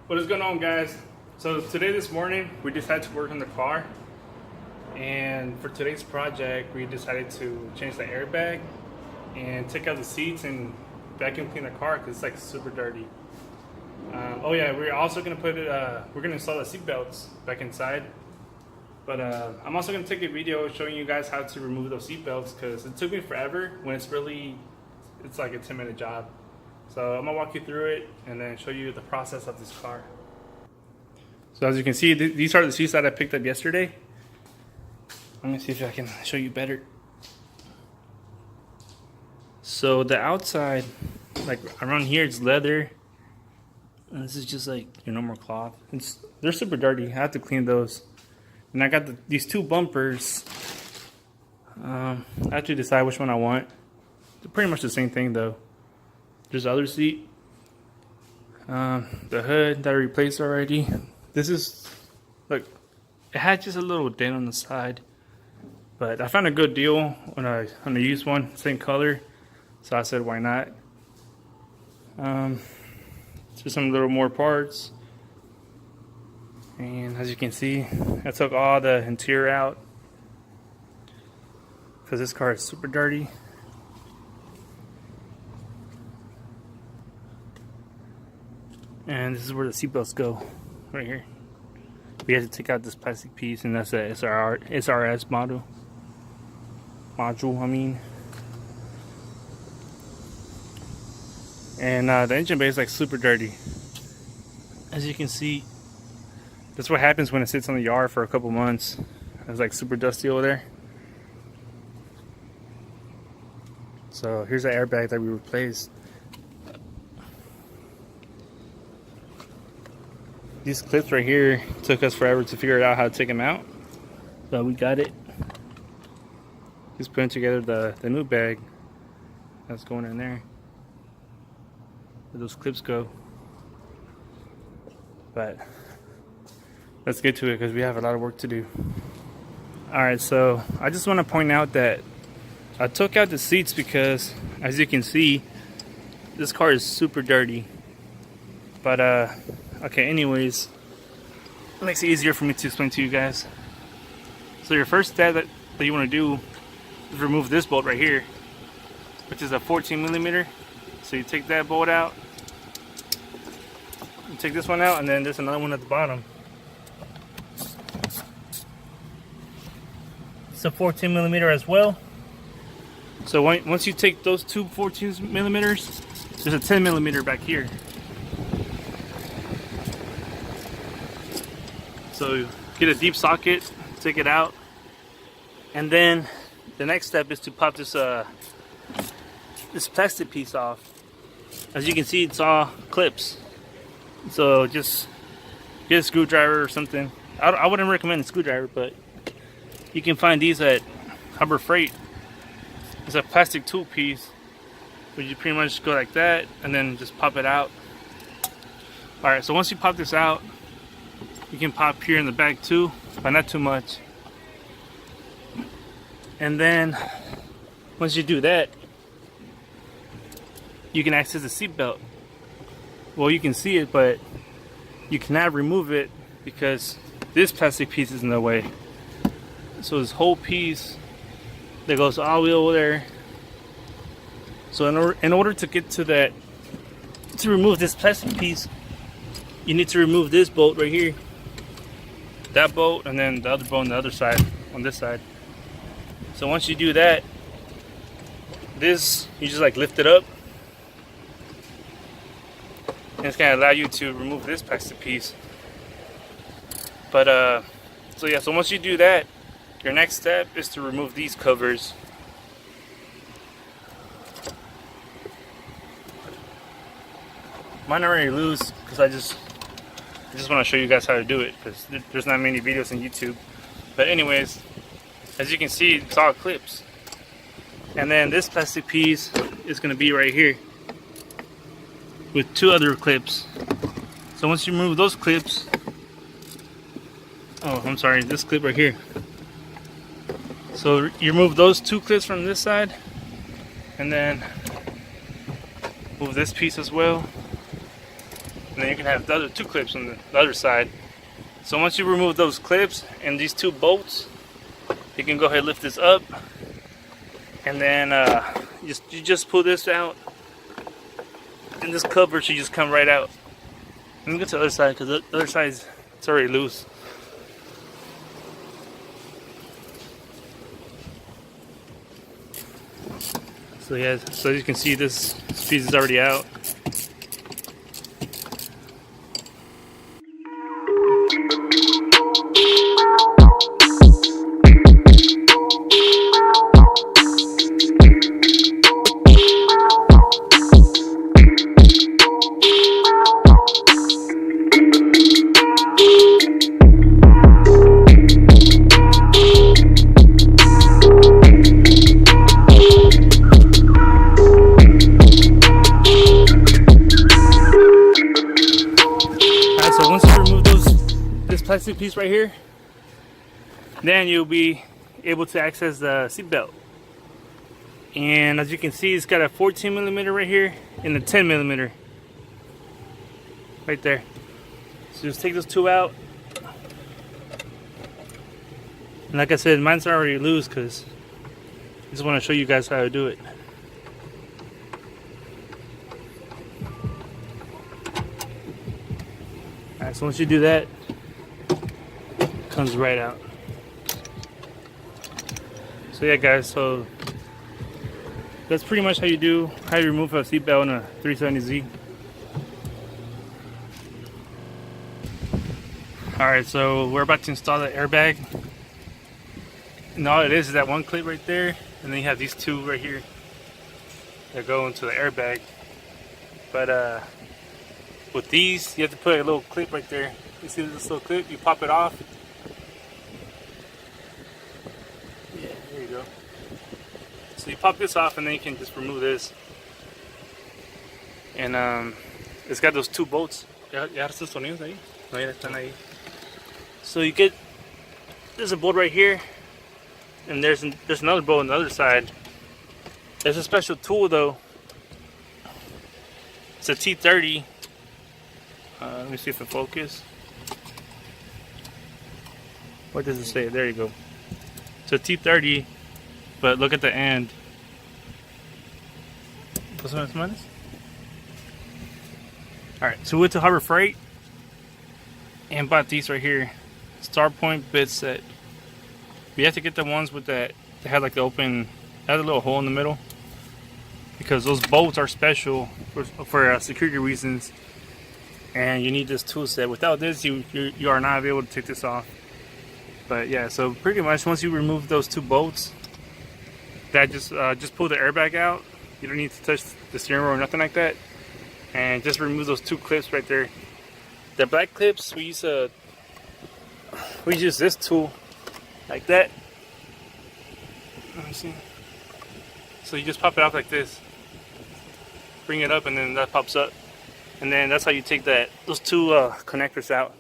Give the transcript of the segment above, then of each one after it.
What is going on, guys? So this morning we decided to work on the car, and for today's project we decided to change the airbag and take out the seats and vacuum clean the car because it's like super dirty. Oh yeah, we're also gonna we're gonna install the seat belts back inside, but I'm also gonna take a video showing you guys how to remove those seat belts because it took me forever when it's like a 10-minute job. So I'm gonna walk you through it and then show you the process of this car. So as you can see, these are the seats that I picked up yesterday. Let me see if I can show you better. So the outside, like around here, it's leather. And this is just like your normal cloth. They're super dirty. I have to clean those. And I got these two bumpers. I have to decide which one I want. They're pretty much the same thing though. There's the other seat. The hood that I replaced already. This is, look, it had just a little dent on the side. But I found a good deal on a used one, same color. So I said, why not? Just some little more parts. And as you can see, I took all the interior out because this car is super dirty. And this is where the seatbelts go, right here. We had to take out this plastic piece, and that's a SRS module. And the engine bay is like super dirty. As you can see, that's what happens when it sits on the yard for a couple months. It's like super dusty over there. So here's the airbag that we replaced. These clips right here took us forever to figure out how to take them out, but we got it. Just putting together the new bag that's going in there. Where those clips go. But let's get to it because we have a lot of work to do. Alright, so I just want to point out that I took out the seats because, as you can see, this car is super dirty. But okay, anyways, it makes it easier for me to explain to you guys. So your first step that you want to do is remove this bolt right here, which is a 14mm. So you take that bolt out, you take this one out, and then there's another one at the bottom. It's a 14mm as well. So once you take those two 14mm, there's a 10mm back here. So get a deep socket, take it out, and then the next step is to pop this plastic piece off. As you can see, it's all clips. So just get a screwdriver or something. I wouldn't recommend a screwdriver, but you can find these at Harbor Freight. It's a plastic tool piece, where you pretty much go like that and then just pop it out. Alright, so once you pop this out, you can pop here in the back too, but not too much. And then once you do that, you can access the seat belt. Well, you can see it, but you cannot remove it because this plastic piece is in the way. So this whole piece that goes all the way over there. So in order to get to that, to remove this plastic piece, you need to remove this bolt right here. That bolt, and then the other bolt on the other side, on this side. So once you do that, this, you just like lift it up, and it's gonna allow you to remove this plastic piece. But so yeah, so once you do that, your next step is to remove these covers. Mine are already loose because I just want to show you guys how to do it because there's not many videos on YouTube. But anyways, as you can see, it's all clips. And then this plastic piece is going to be right here with two other clips. So once you remove those clips, oh, I'm sorry, this clip right here. So you remove those two clips from this side, and then move this piece as well. and then you can have the other 2 clips on the other side. So once you remove those clips and these 2 bolts, you can go ahead and lift this up, and then you just pull this out, and this cover should just come right out. Let me go to the other side, because the other side it's already loose. So yeah, so as you can see, this piece is already out. So once you remove this plastic piece right here, then you'll be able to access the seat belt. And as you can see, it's got a 14mm right here and a 10mm right there. So just take those 2 out. And like I said, mine's already loose because I just want to show you guys how to do it. Alright, so once you do that, it comes right out. So yeah guys, so that's pretty much how you remove a seat belt on a 370Z. Alright, so we're about to install the airbag. And all it is that 1 clip right there, and then you have these 2 right here that go into the airbag. But with these, you have to put a little clip right there. You see this little clip? You pop it off. Yeah, there you go. So you pop this off, and then you can just remove this. And it's got those 2 bolts. So you get, there's a bolt right here, and there's another bolt on the other side. There's a special tool though. It's a T30. Let me see if it focuses. What does it say? There you go. It's a T30, but look at the end. Alright, so we went to Harbor Freight and bought these right here. Star Point bit set. You have to get the ones with that had like the open, had a little hole in the middle, because those bolts are special for security reasons. And you need this tool set. Without this, you are not able to take this off. But yeah, so pretty much once you remove those 2 bolts, that just pull the airbag out. You don't need to touch the steering wheel or nothing like that. And just remove those 2 clips right there. The black clips, we use this tool like that. Let me see. So you just pop it off like this, bring it up, and then that pops up. And then that's how you take those 2 connectors out.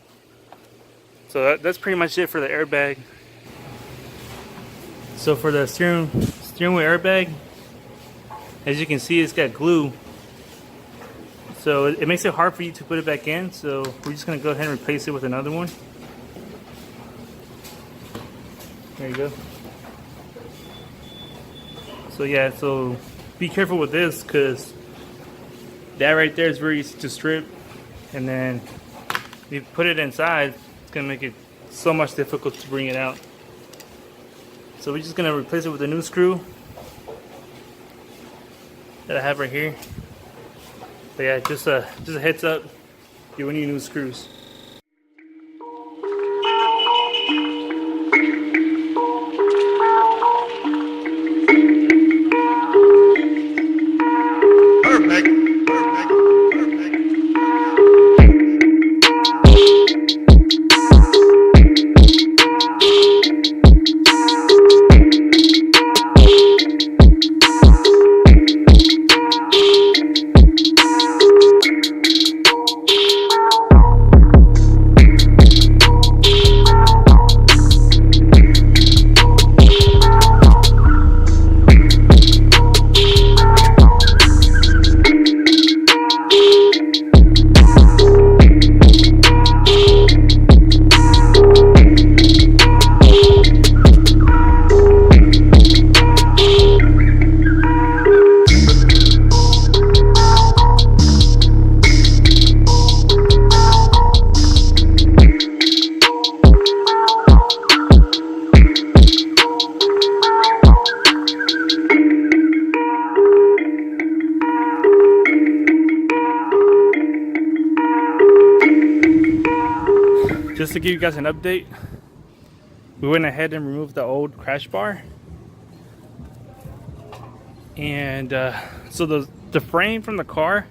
So that's pretty much it for the airbag. So for the steering wheel airbag, as you can see, it's got glue. So it makes it hard for you to put it back in. So we're just going to go ahead and replace it with another one. There you go. So yeah, so be careful with this, because that right there is very easy to strip, and then if you put it inside, it's gonna make it so much difficult to bring it out. So we're just gonna replace it with a new screw that I have right here. But yeah, just a heads up, you will need new screws. just to give you guys an update, we went ahead and removed the old crash bar. And so the frame from the car,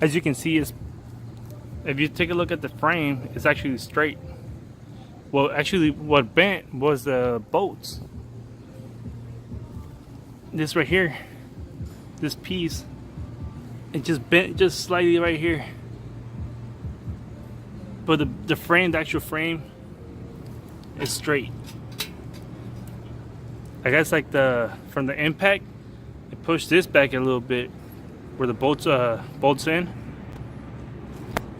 as you can see, is, if you take a look at the frame, it's actually straight. Well, actually what bent was the bolts. This right here, this piece, it just bent just slightly right here. But the frame, the actual frame, is straight. I guess like from the impact, it pushed this back a little bit where the bolts in.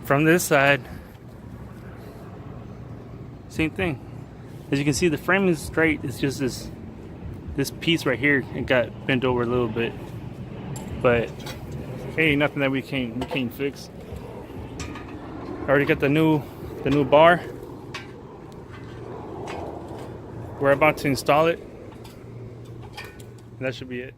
From this side, same thing. As you can see, the frame is straight. It's just this piece right here, it got bent over a little bit. But hey, nothing that we can't fix. I already got the new bar. We're about to install it. And that should be it.